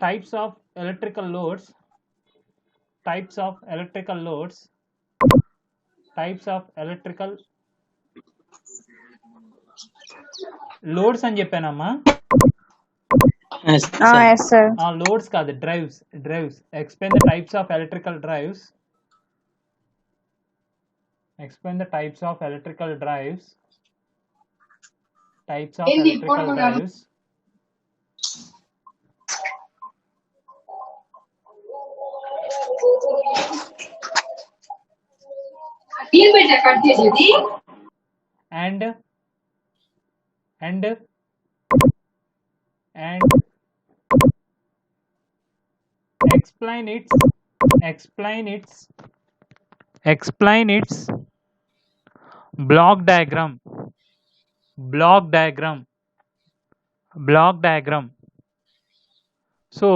Types of electrical loads. Types of electrical loads. Types of electrical loads అని చెప్పానమ్మా. Yes, sir. Yes, sir. Loads కాదు, drives. Drives. Explain the types of electrical drives. Explain the types of electrical drives. Types of electrical drives. And explain its block diagram. So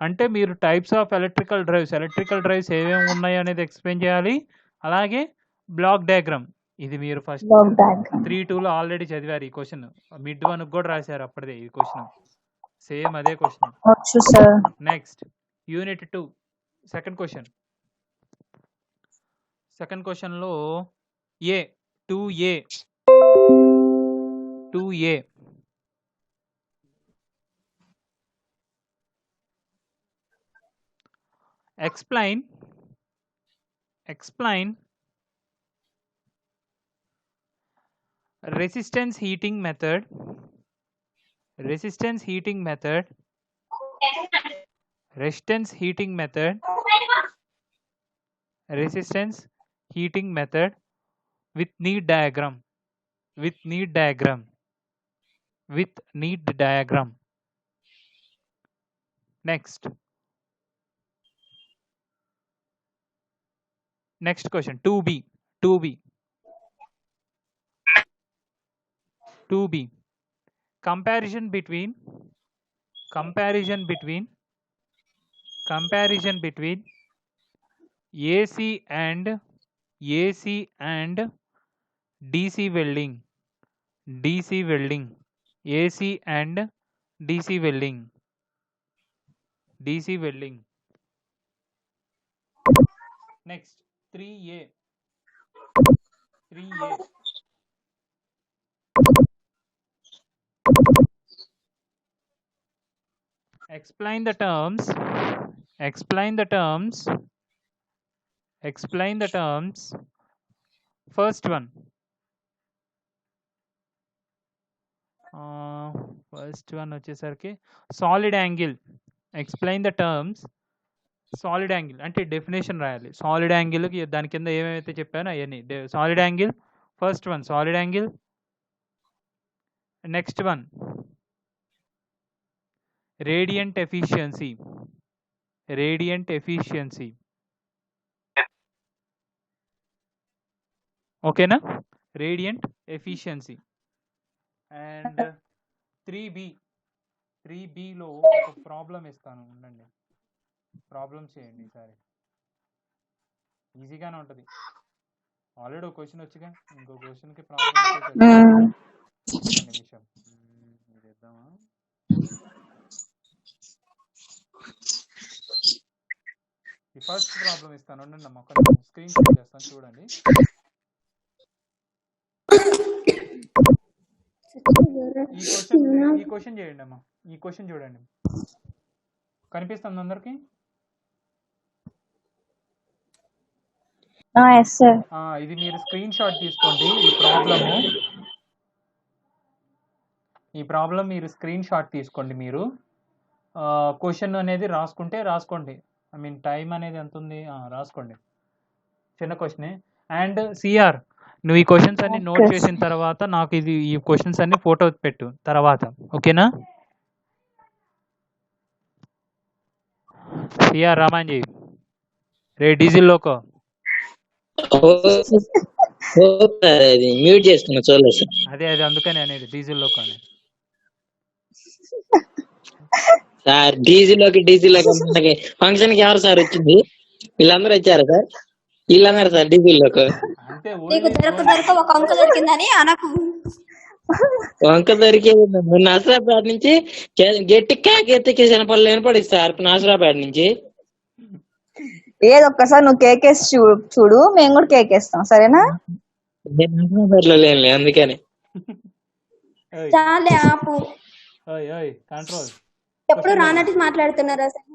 అంటే మీరు types of electrical drives ఏమేమి ఉన్నాయి అనేది explain చేయాలి. అలాగే block diagram, ఇది మీరు first Block diagram. 3-2లో already చదివారు. ఈ క్వశ్చన్ మిడ్ 1 కూడా రాశారు అప్పటిదే. ఈ క్వశ్చన్ సేమ్ అదే క్వశ్చన్. వచ్చు, sir. నెక్స్ట్ యూనిట్ 2 సెకండ్ క్వశ్చన్లో ఏ 2A explain resistance heating method. Resistance heating method with need diagram. Next question 2B. Comparison between AC and DC welding. AC and DC welding. Next 3A. Explain the terms. First one. వచ్చేసరికి solid angle. Explain the terms. Solid angle అంటే definition రాయాలి. Solid యాంగిల్కి దాని కింద ఏమేమైతే చెప్పానో అవన్నీ. Solid angle first one solid angle. Next one radiant efficiency. ఓకేనా? Radiant efficiency. అండ్ 3Bలో ఒక ప్రాబ్లం ఇస్తాను, ఉండండి. ప్రాబ్లమ్ చేయండి ఈసారి, ఈజీగానే ఉంటుంది. ఆల్రెడీ ఒక క్వశ్చన్ వచ్చిగా, ఇంకో క్వశ్చన్కి ప్రాబ్లమ్ నిమిషం చేద్దామా? ఈ ఫస్ట్ ప్రాబ్లం ఇస్తాను, ఉండండి అమ్మ, ఒక స్క్రీన్ షాట్ చేస్తాను చూడండి. ఈ క్వశ్చన్ చేయండి అమ్మా. ఈ క్వశ్చన్ చూడండి, కనిపిస్తుంది అందరికి? ఇది మీరు స్క్రీన్ షాట్ తీసుకోండి. ఈ ప్రాబ్లం మీరు స్క్రీన్ షాట్ తీసుకోండి. మీరు క్వశ్చన్ అనేది రాసుకోండి. ఐ మీన్ టైం అనేది ఎంత ఉంది రాసుకోండి. చిన్న క్వశ్చనే. అండ్ సిఆర్, నువ్వు ఈ క్వశ్చన్స్ అన్ని నోట్ చేసిన తర్వాత నాకు ఈ క్వశ్చన్స్ అన్ని ఫోటో పెట్టు తర్వాత, ఓకేనా? సిఆర్ రామాంజీ రే డీజిల్లోకో మ్యూట్ చేసుకున్నా చూడలేదు. అదే అందుకని అనేది డీజిల్లోకో అని. సార్ డీజిల్లోకి ఫంక్షన్ కి ఎవరు సార్ వచ్చింది? వీళ్ళందరూ వచ్చారా సార్? వీళ్ళందరూ సార్ డీజిల్లోకి. అంటే నీకు దొరక ఒక అంక దొరికిందని అనకు. వంక దొరికేది నసరాపేట నుంచి గట్టి కేకెత్తికి వినపడలే వినపడి సార్ నసరాపేట నుంచి. ఏదో ఒక్కసారి నువ్వు కేకేసి చూడు, మేము కూడా కేకేస్తాం, సరేనా? నేను నసరాపేటలో లేనులే అందుకని. ఓయ్ చాలే ఆపు. ఓయ్ ఓయ్ కంట్రోల్. ఎప్పుడు రానట్టు మాట్లాడుతున్నారు అసలు.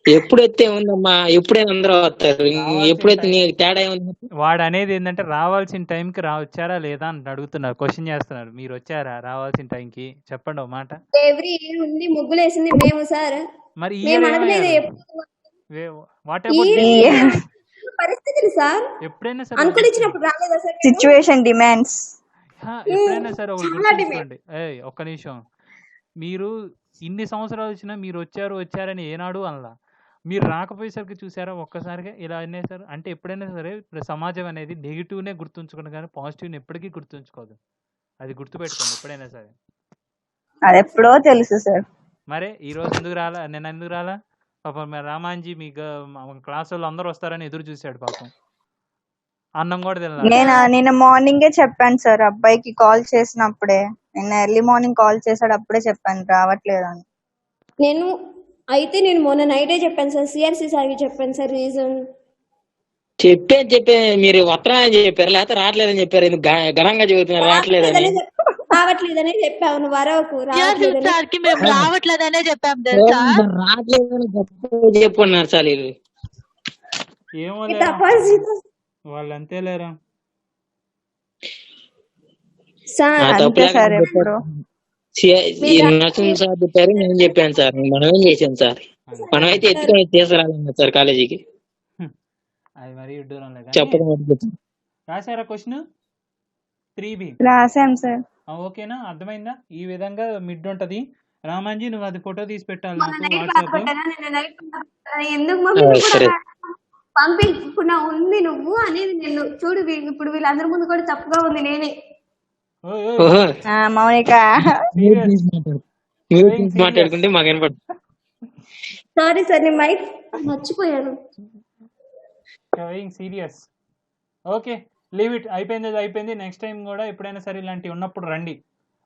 ఎప్పుడైతే ఉందమ్మా, ఎప్పుడైనా అందరూ వస్తారు. ఎప్పుడైతే నీకు తేడా ఏముంది? వాడు అనేది ఏంటంటే రావాల్సిన టైంకి వచ్చారా లేదా అని అడుగుతున్నారు, క్వశ్చన్ చేస్తున్నారు. మీరు వచ్చారా రావాల్సిన టైంకి? చెప్పండి ఒక మాట. ఎవ్రీ ఇయర్ ఉంది, ముగ్గులు వేసింది మేము సార్. మరి మేము అడగలేదు వాట్ పరిస్థితులు సార్. ఎప్పుడైనా సరే అనుకునిచ్చినప్పుడు రాలేదా సార్? Situation demands. ఎప్పుడైనా సరే ఒకటి గుర్తుంచుకోండి. ఒక్క నిమిషం. మీరు ఇన్ని సంవత్సరాలు వచ్చినా మీరు వచ్చారని ఏనాడు అనలా. మీరు రాకపోయేసరికి చూసారా ఒక్కసారిగా ఇలా అనేసారు అంటే ఎప్పుడైనా సరే సమాజం అనేది నెగిటివ్నే గుర్తుంచుకోండి, కానీ పాజిటివ్ని ఎప్పటికీ గుర్తుంచుకోదు. అది గుర్తుపెట్టుకోండి ఎప్పుడైనా సరే. అది ఎప్పుడో తెలుసు సార్. మరే ఈ రోజు ఎందుకు రాలా, నేను ఎందుకు రాలా? పాపం రామాంజీ మీ క్లాస్ వాళ్ళు అందరూ వస్తారని ఎదురు చూశాడు పాపం. అన్నం కూడా తినాలి. నేను నిన్న మార్నింగే చెప్పాను సార్ అబ్బాయికి, కాల్ చేసినప్పుడే, నిన్న ఎర్లీ మార్నింగ్ కాల్ చేశాడు, అప్పుడే చెప్పాను రావట్లేదు అని. నేను మొన్న నైటే చెప్పాను సార్, సిఆర్సి సార్కి చెప్పాను సార్ రీజన్. చెప్పే మీరు వస్తున్నారని చెప్పారు, లేకపోతే రావట్లేదని చెప్పారు. ఘనంగా చెబుతున్నారు రావట్లేదని. రావట్లేదనే చెప్పావు నువ్వు, వరకు రావట్లేదనే చెప్పాం తెలుసా. రావట్లేదని చెప్పుకున్నారు సార్ వీళ్ళు. ఏమో వాళ్ళు అంతే లేరా సార్. ఎప్పుడు నరసింహ సార్ చెప్పారు, నేను చెప్పాను సార్. మనమేం చేశాను సార్? మనమైతే ఎత్తుకొని తీసుకురాలన్నా సార్ కాలేజీకి. అది మరీ చెప్పడం రాశారా క్వశ్చన్ 3B? రాశాం సార్. ఓకేనా, అర్థమైందా? ఈ విధంగా మిడ్ ఉంటది. రామాంజీ నువ్వు అది ఫోటో తీసి పెట్టాలి నాకు ఎందుకు పంపించుకున్నా ఉంది నువ్వు అనేది. నేను చూడు ఇప్పుడు వీళ్ళందరి ముందు కూడా తప్పుగా ఉంది నేనే. మౌనిక మాట్లాడుకుంటే మాకు వినపడు. సారీ సార్, నేను మైక్ మర్చిపోయాను. సీరియస్. ఓకే లీవ్ ఇట్, అయిపోయింది. నెక్స్ట్ టైం కూడా ఎప్పుడైనా సరే ఇలాంటివి ఉన్నప్పుడు రండి,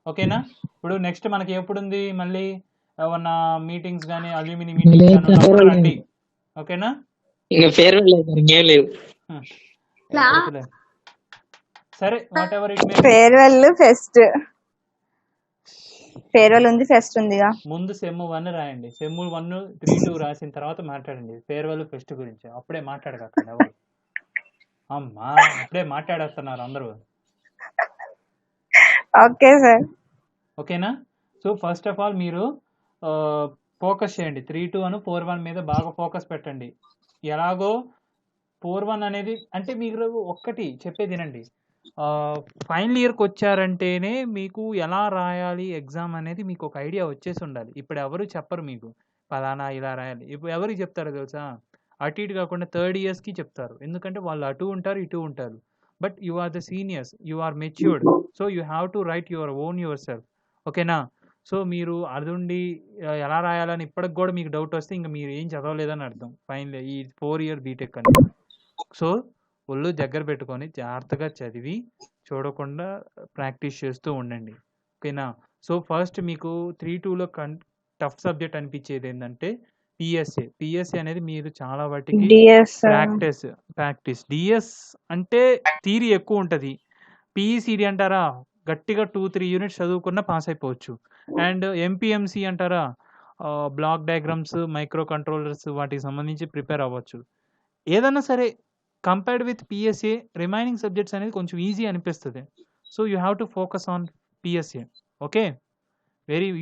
ఓకేనా? ఇప్పుడు నెక్స్ట్ మనకి ఎప్పుడు ఉంది మళ్ళీ ఏమన్నా మీటింగ్స్ కానీ అల్యూమిని మీటింగ్స్ రండి, ఓకేనా? సరే what ever it may. Farewell ఉంది, ఫెస్ట్ ఉందిగా. ముందు సెమ్ 1 రాయండి, సెమ్ 1 3-2 రాసిన తర్వాత మాట్లాడండి ఫేర్వెల్ ఫెస్ట్ గురించి. అప్పుడే మాట్లాడకండి ఎవరు. అమ్మా అప్పుడే మాట్లాడేస్తున్నారు అందరూ. ఓకే సార్, ఓకేనా? సో ఫస్ట్ ఆఫ్ ఆల్ మీరు ఫోకస్ చేయండి 3-2 అను 4-1 మీద బాగా ఫోకస్ పెట్టండి. ఎలాగో 4-1 అనేది అంటే మీరు ఒక్కటి చెప్పేది వినండి, ఫైనల్ ఇయర్కి వచ్చారంటేనే మీకు ఎలా రాయాలి ఎగ్జామ్ అనేది మీకు ఒక ఐడియా వచ్చేసి ఉండాలి. ఇప్పుడు ఎవరు చెప్పరు మీకు పలానా ఇలా రాయాలి. ఇప్పుడు ఎవరికి చెప్తారో తెలుసా? అటు ఇటు కాకుండా థర్డ్ ఇయర్స్కి చెప్తారు, ఎందుకంటే వాళ్ళు అటు ఉంటారు ఇటు ఉంటారు. But you are the seniors, you are matured, so you have to write yourself, ఓకేనా? సో మీరు అదుండి ఎలా రాయాలని ఇప్పటికి కూడా మీకు డౌట్ వస్తే ఇంకా మీరు ఏం చదవలేదని అర్థం ఫైనల్ ఈ 4 ఇయర్ బీటెక్ అని. సో ఒళ్ళు దగ్గర పెట్టుకొని జాగ్రత్తగా చదివి చూడకుండా ప్రాక్టీస్ చేస్తూ ఉండండి, ఓకేనా? సో ఫస్ట్ మీకు 3-2లో టఫ్ సబ్జెక్ట్ అనిపించేది ఏంటంటే పిఎస్ఏ అనేది మీరు చాలా వాటికి ప్రాక్టీస్. డిఎస్ అంటే థియరీ ఎక్కువ ఉంటుంది, పిఈసిడి అంటారా గట్టిగా 2-3 యూనిట్స్ చదువుకున్నా పాస్ అయిపోవచ్చు. అండ్ ఎంపీఎంసి అంటారా బ్లాక్ డయాగ్రామ్స్, మైక్రో కంట్రోలర్స్ వాటికి సంబంధించి ప్రిపేర్ అవ్వచ్చు. ఏదన్నా సరే compared with PSA remaining subjects అనేది కొంచెం ఈజీ అనిపిస్తుంది. So you have to focus on PSA, okay?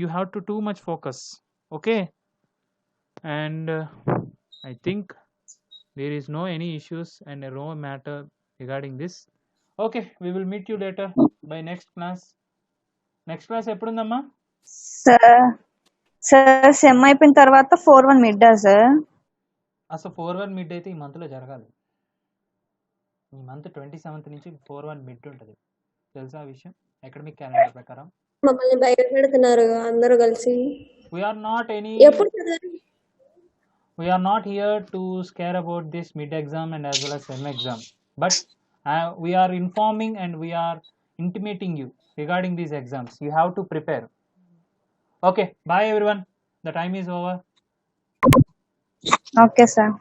You have to too much focus, okay? And I think there is no any issues and no matter regarding this. Okay, we will meet you later by next class. Next class ఎప్పుడుందమ్మా? Sir sem అయిపోయిన తర్వాత 4-1 mid sir. అసలు 4-1 mid అయితే ఈ మంత్లో జరగాలి. ఈ month 27th నుంచి 4-1 మిడ్ ఉంటుంది, తెలుసా ఆ విషయం? అకాడమిక్ క్యాలెండర్ ప్రకారం మమ్మల్ని భయపెడుతున్నారు అందరూ కలిసి. We are not here to scare about this mid exam and as well as sem exam, but we are informing and we are intimating you regarding these exams. You have to prepare. Okay, bye everyone. The time is over. Okay, sir.